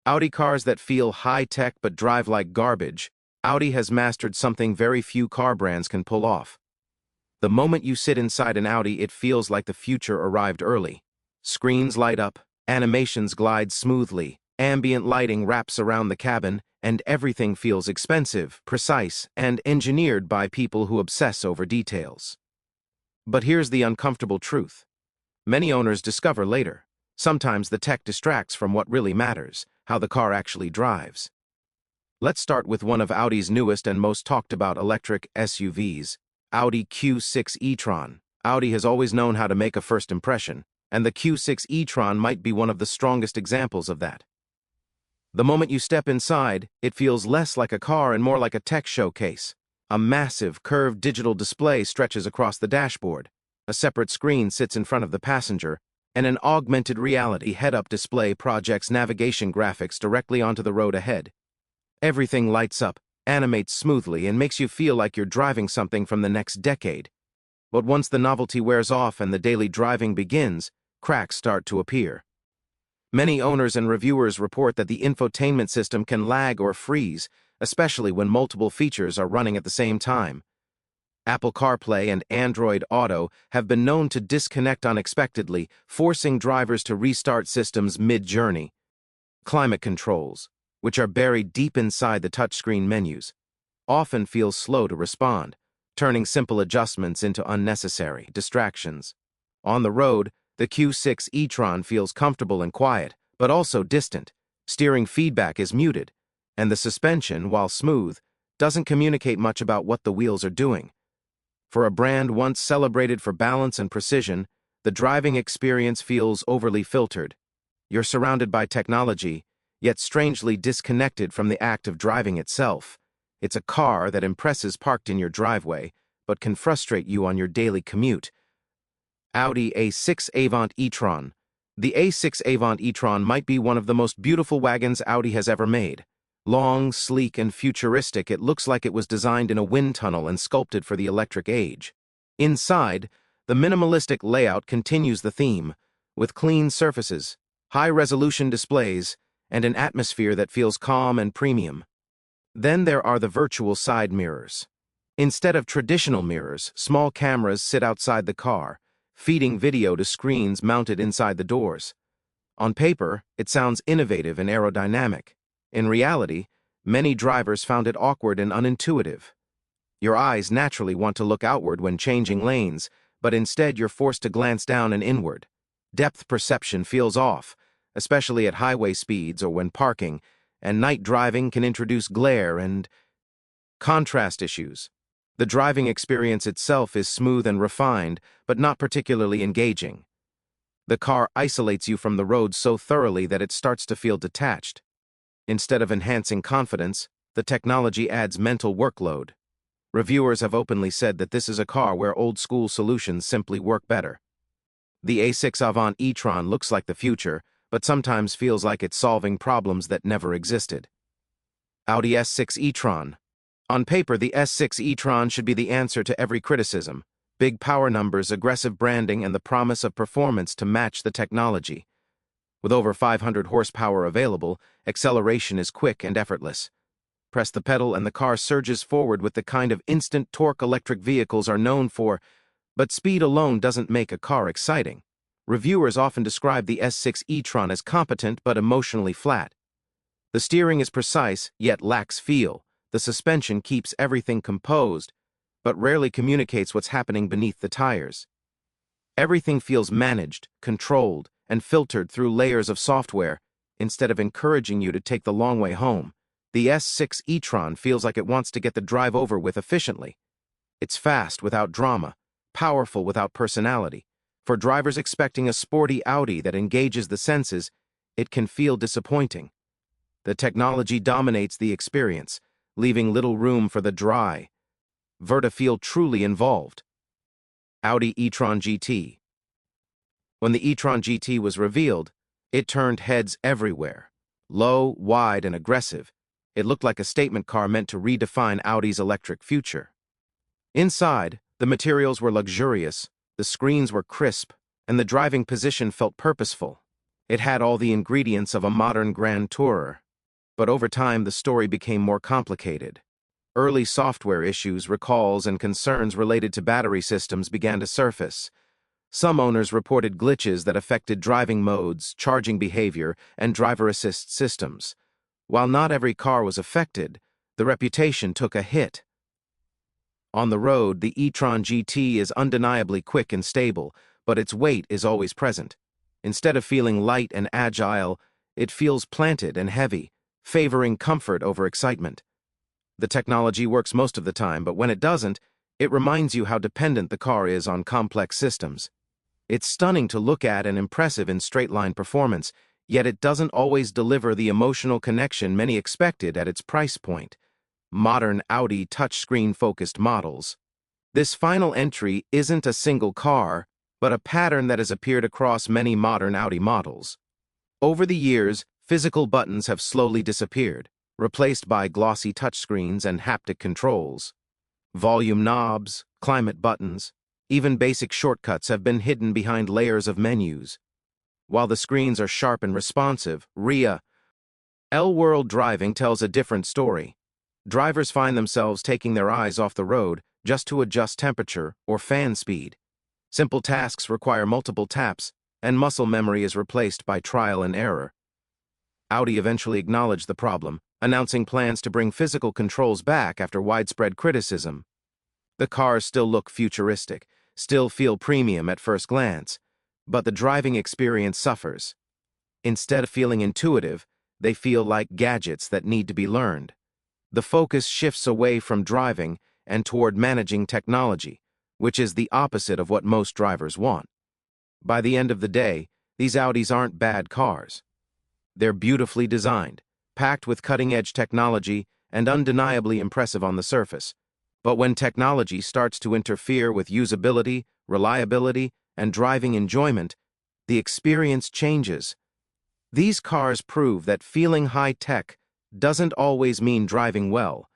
Audi cars that feel high-tech but drive like garbage. Audi has mastered something very few car brands can pull off. The moment you sit inside an Audi, it feels like the future arrived early. Screens light up, animations glide smoothly, ambient lighting wraps around the cabin, and everything feels expensive, precise, and engineered by people who obsess over details. But here's the uncomfortable truth. Many owners discover later. Sometimes the tech distracts from what really matters, how the car actually drives. Let's start with one of Audi's newest and most talked about electric SUVs, Audi Q6 e-tron. Audi has always known how to make a first impression, and the Q6 e-tron might be one of the strongest examples of that. The moment you step inside, it feels less like a car and more like a tech showcase. A massive, curved digital display stretches across the dashboard. A separate screen sits in front of the passenger, and an augmented reality head-up display projects navigation graphics directly onto the road ahead. Everything lights up, animates smoothly, and makes you feel like you're driving something from the next decade. But once the novelty wears off and the daily driving begins, cracks start to appear. Many owners and reviewers report that the infotainment system can lag or freeze, especially when multiple features are running at the same time. Apple CarPlay and Android Auto have been known to disconnect unexpectedly, forcing drivers to restart systems mid-journey. Climate controls, which are buried deep inside the touchscreen menus, often feel slow to respond, turning simple adjustments into unnecessary distractions. On the road, the Q6 e-tron feels comfortable and quiet, but also distant. Steering feedback is muted, and the suspension, while smooth, doesn't communicate much about what the wheels are doing. For a brand once celebrated for balance and precision, the driving experience feels overly filtered. You're surrounded by technology, yet strangely disconnected from the act of driving itself. It's a car that impresses parked in your driveway, but can frustrate you on your daily commute. Audi A6 Avant e-tron. The A6 Avant e-tron might be one of the most beautiful wagons Audi has ever made. Long, sleek, and futuristic, it looks like it was designed in a wind tunnel and sculpted for the electric age. Inside, the minimalistic layout continues the theme, with clean surfaces, high-resolution displays, and an atmosphere that feels calm and premium. Then there are the virtual side mirrors. Instead of traditional mirrors, small cameras sit outside the car, feeding video to screens mounted inside the doors. On paper, it sounds innovative and aerodynamic. In reality, many drivers found it awkward and unintuitive. Your eyes naturally want to look outward when changing lanes, but instead you're forced to glance down and inward. Depth perception feels off, especially at highway speeds or when parking, and night driving can introduce glare and contrast issues. The driving experience itself is smooth and refined, but not particularly engaging. The car isolates you from the road so thoroughly that it starts to feel detached. Instead of enhancing confidence, the technology adds mental workload. Reviewers have openly said that this is a car where old-school solutions simply work better. The A6 Avant e-tron looks like the future, but sometimes feels like it's solving problems that never existed. Audi S6 e-tron. On paper, the S6 e-tron should be the answer to every criticism. Big power numbers, aggressive branding, and the promise of performance to match the technology. With over 500 horsepower available, acceleration is quick and effortless. Press the pedal and the car surges forward with the kind of instant torque electric vehicles are known for, but speed alone doesn't make a car exciting. Reviewers often describe the S6 e-tron as competent but emotionally flat. The steering is precise, yet lacks feel. The suspension keeps everything composed, but rarely communicates what's happening beneath the tires. Everything feels managed, controlled, and filtered through layers of software, instead of encouraging you to take the long way home. The S6 e-tron feels like it wants to get the drive over with efficiently. It's fast without drama, powerful without personality. For drivers expecting a sporty Audi that engages the senses, it can feel disappointing. The technology dominates the experience, leaving little room for the dry Verta feel truly involved. Audi e-tron GT. When the e-tron GT was revealed, it turned heads everywhere. Low, wide, and aggressive, it looked like a statement car meant to redefine Audi's electric future. Inside, the materials were luxurious, the screens were crisp, and the driving position felt purposeful. It had all the ingredients of a modern Grand Tourer. But over time, the story became more complicated. Early software issues, recalls, and concerns related to battery systems began to surface. Some owners reported glitches that affected driving modes, charging behavior, and driver assist systems. While not every car was affected, the reputation took a hit. On the road, the e-tron GT is undeniably quick and stable, but its weight is always present. Instead of feeling light and agile, it feels planted and heavy, favoring comfort over excitement. The technology works most of the time, but when it doesn't, it reminds you how dependent the car is on complex systems. It's stunning to look at and impressive in straight-line performance, yet it doesn't always deliver the emotional connection many expected at its price point. Modern Audi touchscreen-focused models. This final entry isn't a single car, but a pattern that has appeared across many modern Audi models. Over the years, physical buttons have slowly disappeared, replaced by glossy touchscreens and haptic controls. Volume knobs, climate buttons, even basic shortcuts have been hidden behind layers of menus. While the screens are sharp and responsive, real-world driving tells a different story. Drivers find themselves taking their eyes off the road just to adjust temperature or fan speed. Simple tasks require multiple taps, and muscle memory is replaced by trial and error. Audi eventually acknowledged the problem, announcing plans to bring physical controls back after widespread criticism. The cars still look futuristic, still feel premium at first glance, but the driving experience suffers. Instead of feeling intuitive, they feel like gadgets that need to be learned. The focus shifts away from driving and toward managing technology, which is the opposite of what most drivers want. By the end of the day, these Audis aren't bad cars. They're beautifully designed, packed with cutting-edge technology, and undeniably impressive on the surface. But when technology starts to interfere with usability, reliability, and driving enjoyment, the experience changes. These cars prove that feeling high-tech doesn't always mean driving well.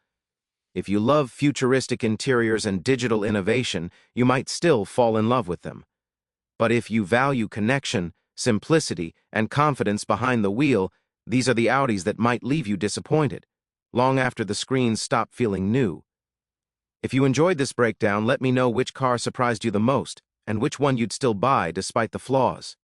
If you love futuristic interiors and digital innovation, you might still fall in love with them. But if you value connection, simplicity, and confidence behind the wheel, these are the Audis that might leave you disappointed, long after the screens stop feeling new. If you enjoyed this breakdown, let me know which car surprised you the most, and which one you'd still buy despite the flaws.